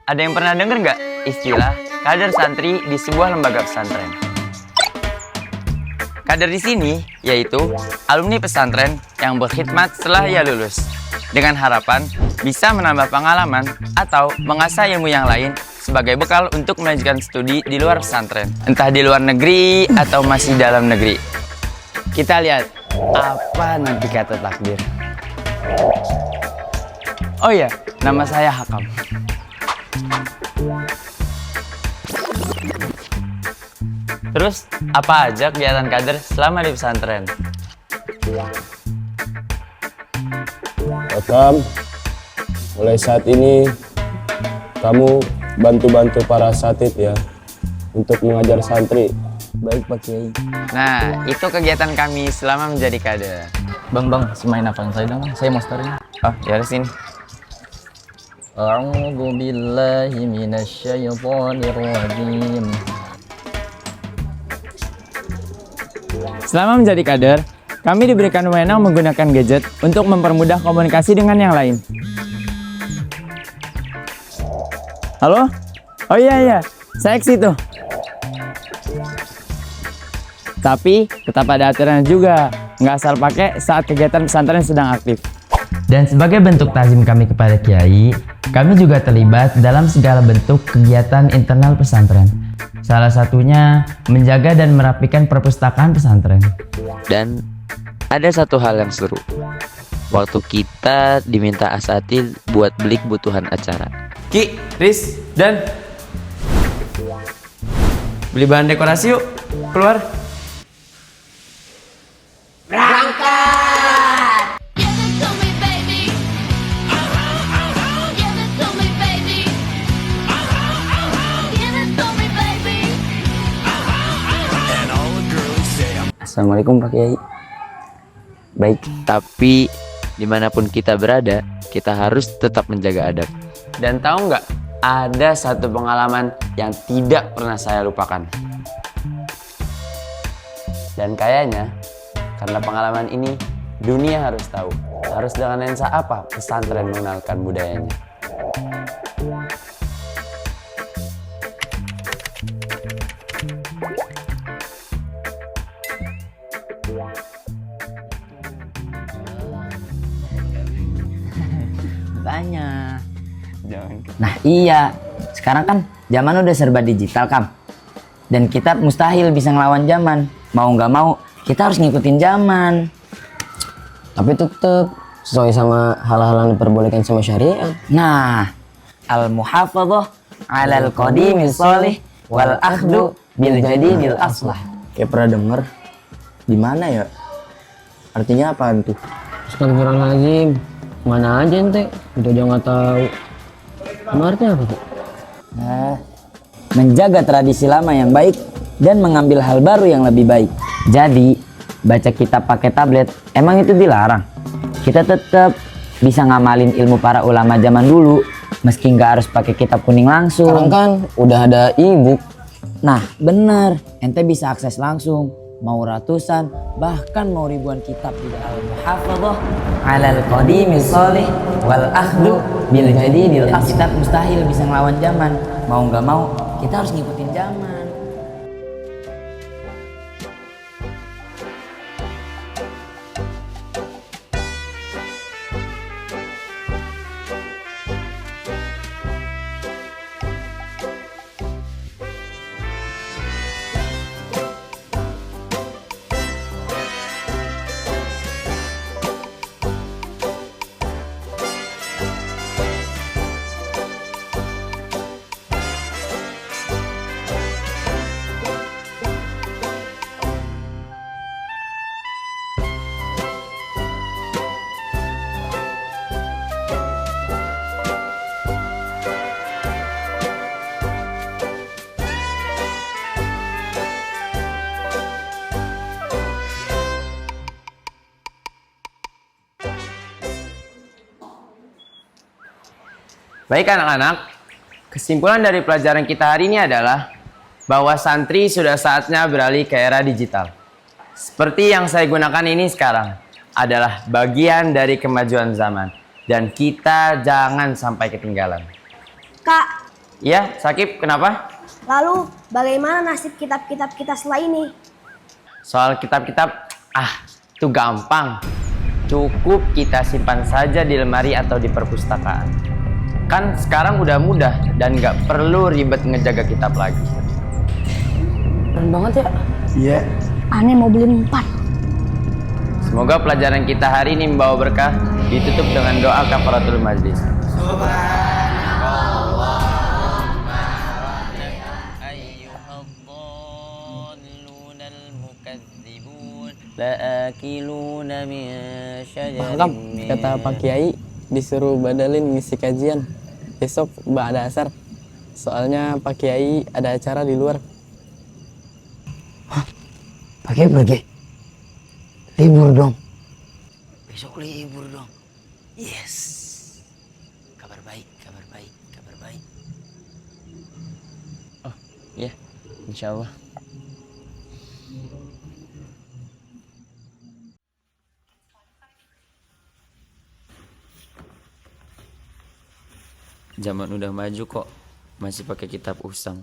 Ada yang pernah dengar nggak istilah kader santri di sebuah lembaga pesantren? Kader di sini yaitu alumni pesantren yang berkhidmat setelah ia lulus, dengan harapan bisa menambah pengalaman atau mengasah ilmu yang lain sebagai bekal untuk melanjutkan studi di luar pesantren, entah di luar negeri atau masih dalam negeri. Kita lihat apa nanti kata takdir. Oh iya, nama saya Hakam. Terus, apa aja kegiatan kader selama di pesantren? Hakam, mulai saat ini kamu bantu-bantu para asatid ya untuk mengajar santri. Baik Pak Kiai. Nah, itu kegiatan kami selama menjadi kader. Bang, semain hafal saya dong. Saya mau starting. Oh, ya sini. A'udzu billahi minasyaitonir rajim. Selama menjadi kader, kami diberikan wewenang menggunakan gadget untuk mempermudah komunikasi dengan yang lain. Halo? Oh iya, saya ke situ. Tapi tetap ada aturan juga, nggak asal pakai saat kegiatan pesantren sedang aktif. Dan sebagai bentuk takzim kami kepada Kiai, kami juga terlibat dalam segala bentuk kegiatan internal pesantren. Salah satunya menjaga dan merapikan perpustakaan pesantren. Dan ada satu hal yang seru. Waktu kita diminta asatid buat beli kebutuhan acara. Ki, Riz, Dan beli bahan dekorasi yuk, keluar. Assalamualaikum Pak Kiai. Baik, tapi dimanapun kita berada, kita harus tetap menjaga adab. Dan tahu nggak, ada satu pengalaman yang tidak pernah saya lupakan. Dan kayaknya, karena pengalaman ini, dunia harus tahu. Harus dengan lensa apa pesantren mengenalkan budayanya. Tanya. Jangan. Nah iya, sekarang kan zaman udah serba digital Kam. Dan kita mustahil bisa ngelawan zaman. Mau nggak mau, kita harus ngikutin zaman. Tapi tetap sesuai sama hal-hal yang diperbolehkan sama syariat. Nah, al-muhafadzah 'alal qadimi sholih wal akhdu bil jadidil aslah. Kayak pernah denger di mana ya? Artinya apaan tuh? Astagfirullahaladzim. Mana aja ente? Udah aja nggak tahu. Emang artinya apa tuh? Nah, menjaga tradisi lama yang baik dan mengambil hal baru yang lebih baik. Jadi, baca kitab pakai tablet emang itu dilarang. Kita tetap bisa ngamalin ilmu para ulama zaman dulu meski nggak harus pakai kitab kuning langsung. Sekarang kan udah ada e-book. Nah, bener, ente bisa akses langsung. Mau ratusan, bahkan mau ribuan kitab di al-muhafadzah 'alal qadimi sholih wal akhdu bil jadidil aslah. Kita mustahil bisa ngelawan zaman. Mau nggak mau, kita harus ngikutin zaman. Baik anak-anak, kesimpulan dari pelajaran kita hari ini adalah bahwa santri sudah saatnya beralih ke era digital. Seperti yang saya gunakan ini sekarang adalah bagian dari kemajuan zaman dan kita jangan sampai ketinggalan. Kak, Iya, Sakib, kenapa? Lalu, bagaimana nasib kitab-kitab kita setelah ini? Soal kitab-kitab, itu gampang. Cukup kita simpan saja di lemari atau di perpustakaan. Kan sekarang udah mudah dan nggak perlu ribet ngejaga kitab lagi. Keren banget ya. Iya. Aneh mau beli 4. Semoga pelajaran kita hari ini membawa berkah. Ditutup dengan doa kafaratul majlis. Bang, kata Pak Kiai disuruh badalin ngisi kajian besok ba'da asar. Soalnya Pak Kiai ada acara di luar. Pergi. Libur dong. Besok libur dong. Yes. Kabar baik. Oh, iya. Insya Allah. Zaman udah maju kok masih pakai kitab usang.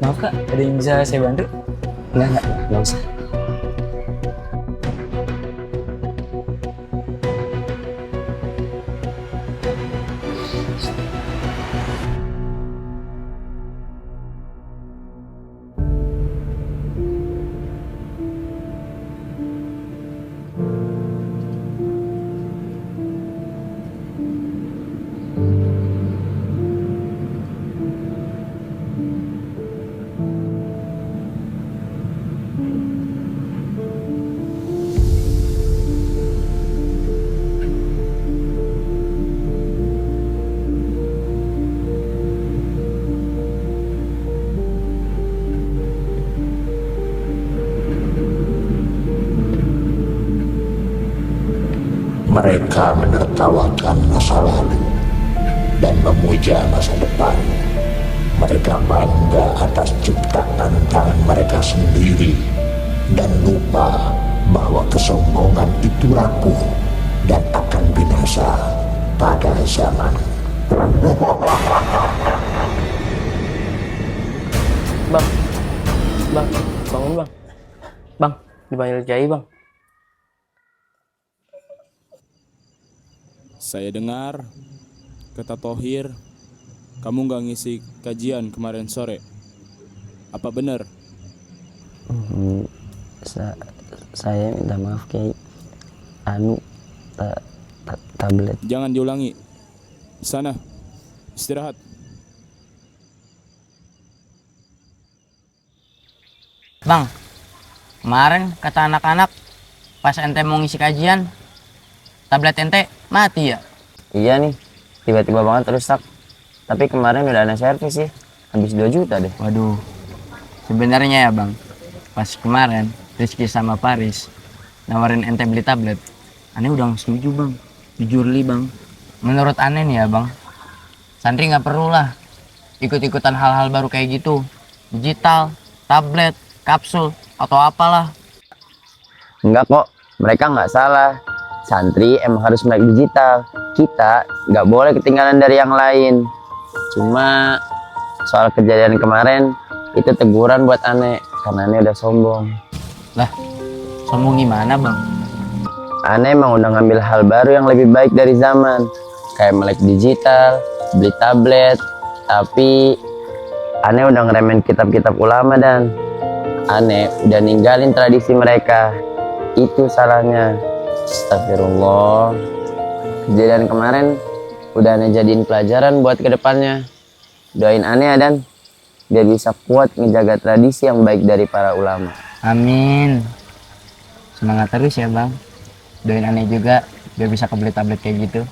Maaf Kak, ada yang bisa saya bantu? Nggak usah. Mereka menertawakan masa lalu dan memuja masa depan. Mereka bangga atas ciptaan tangan mereka sendiri dan lupa bahwa kesombongan itu rapuh dan akan binasa pada zaman. Bang, bangun bang. Bang, dipanggil Kiai bang. Saya dengar kata Tohir, kamu nggak ngisi kajian kemarin sore. Apa benar? Saya minta maaf Kiai. Tablet. Jangan diulangi. Sana, istirahat. Bang, kemarin kata anak-anak pas ente mau ngisi kajian, tablet ente mati ya? Iya nih, tiba-tiba banget rusak. Tapi kemarin udah ada servis sih, habis 2 juta deh. Waduh, sebenarnya ya bang, pas kemarin Rizky sama Paris nawarin ente beli tablet, aneh udah nggak setuju bang, jujur li bang. Menurut aneh nih ya bang, santri nggak perlu lah ikut-ikutan hal-hal baru kayak gitu, digital, tablet, kapsul atau apalah. Enggak kok, mereka nggak salah. Santri emang harus melek digital. Kita nggak boleh ketinggalan dari yang lain. Cuma soal kejadian kemarin itu teguran buat aneh karena aneh udah sombong. Lah, sombong gimana bang? Aneh emang udah ngambil hal baru yang lebih baik dari zaman, kayak melek digital, beli tablet. Tapi aneh udah ngeremen kitab-kitab ulama dan aneh udah ninggalin tradisi mereka. Itu salahnya. Astagfirullah. Kejadian kemarin udah aneh jadiin pelajaran buat kedepannya. Doain aneh ya dan biar bisa kuat ngejaga tradisi yang baik dari para ulama. Amin. Semangat terus ya bang. Doain aneh juga biar bisa kebeli tablet kayak gitu.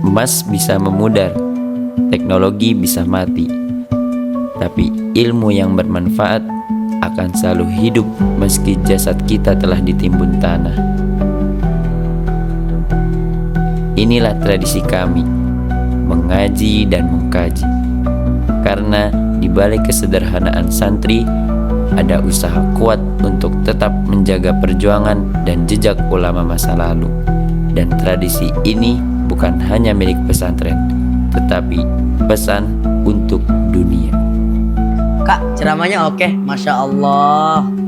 Emas bisa memudar, teknologi bisa mati, tapi ilmu yang bermanfaat akan selalu hidup meski jasad kita telah ditimbun tanah. Inilah tradisi kami, mengaji dan mengkaji. Karena di balik kesederhanaan santri, ada usaha kuat untuk tetap menjaga perjuangan dan jejak ulama masa lalu. Dan tradisi ini bukan hanya milik pesantren, tetapi pesan untuk dunia. Kak, ceramahnya oke, Masya Allah.